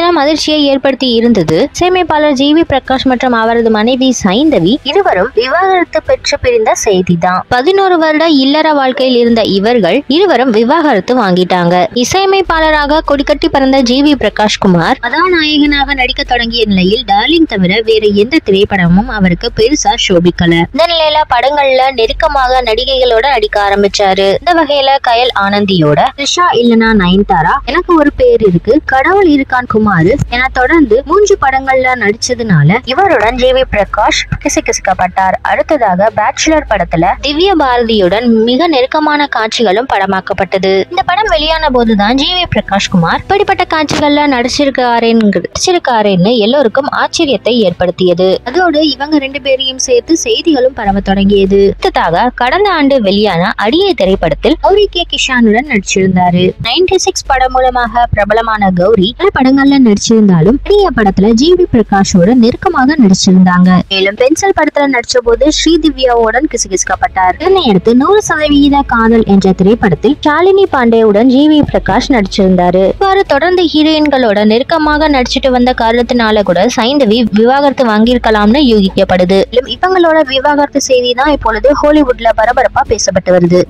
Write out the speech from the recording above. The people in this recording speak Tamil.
செய்தியெல்லாம் அதிர்ச்சியை ஏற்படுத்தி இருந்தது. இசையமைப்பாளர் ஜி வி பிரகாஷ் மற்றும் அவரது மனைவி சைந்தவி இருவரும் விவாகரத்து பெற்று பிரிந்த செய்திதான். 11 வருட இல்லற வாழ்க்கையில் இருந்த இவர்கள் இருவரும் விவாகரத்து வாங்கிட்டாங்க. இசையமைப்பாளராக கொடிக்கட்டி பறந்த ஜி வி பிரகாஷ் குமார் கதாநாயகனாக நடிக்க தொடங்கிய நிலையில் டார்லிங் தவிர வேற எந்த திரைப்படமும் அவருக்கு பெருசா சோபிக்கல. இந்த நிலையில படங்கள்ல நெருக்கமாக நடிகைகளோட நடிக்க ஆரம்பிச்சாரு. இந்த வகையில கயல் ஆனந்தியோட த்ரிஷா இல்லனா நயன்தாரா, எனக்கு ஒரு பேர் இருக்கு, கடவுள் இருக்கான் குமார் என தொடர்ந்து 3 படங்கள்ல நடிச்சதுனால இவருடன் ஜி வி பிரகாஷ் கிசுகிசுக்கப்பட்டார். அடுத்ததாக பேச்சுலர் படத்துல திவ்ய பாரதியுடன் மிக நெருக்கமான காட்சிகளும் படமாக்கப்பட்டது. இந்த படம் வெளியான போதுதான் ஜி வி பிரகாஷ் குமார் இப்படிப்பட்ட காட்சிகள்ல நடிச்சிருக்காருன்னு எல்லோருக்கும் ஆச்சரியத்தை ஏற்படுத்தியது. அதோடு இவங்க 2 பேரையும் சேர்த்து செய்திகளும் பரவ தொடங்கியது. அடுத்ததாக கடந்த ஆண்டு வெளியான அடியை திரைப்படத்தில் கௌரி கே கிஷானுடன் நடிச்சிருந்தாரு. 96 படம் மூலமாக பிரபலமான கௌரி பல படங்கள்ல நடிச்சிருந்தாலும் அடிய படத்துல ஜி வி பிரகாஷோட நெருக்கமாக நடிச்சிருந்தாங்க. மேலும் பென்சில் படத்துல நடிச்ச போது ஸ்ரீதிவ்யாவுடன் கிசுகிசுக்கப்பட்டார். இதனையடுத்து 100% காதல் என்ற திரைப்படத்தில் ஷாலினி பாண்டேவுடன் ஜி வி பிரகாஷ் நடிச்சிருந்தாரு. இவ்வாறு தொடர்ந்து ஹீரோயின்களோட நெருக்கமாக நடிச்சிட்டு வந்த காரணத்தினால கூட சைந்தவி விவாகரத்து வாங்கியிருக்கலாம்னு யூகிக்கப்படுது. இவங்களோட விவாகரத்து செய்தி தான் இப்பொழுது ஹாலிவுட்ல பரபரப்பா பேசப்பட்டு வருது.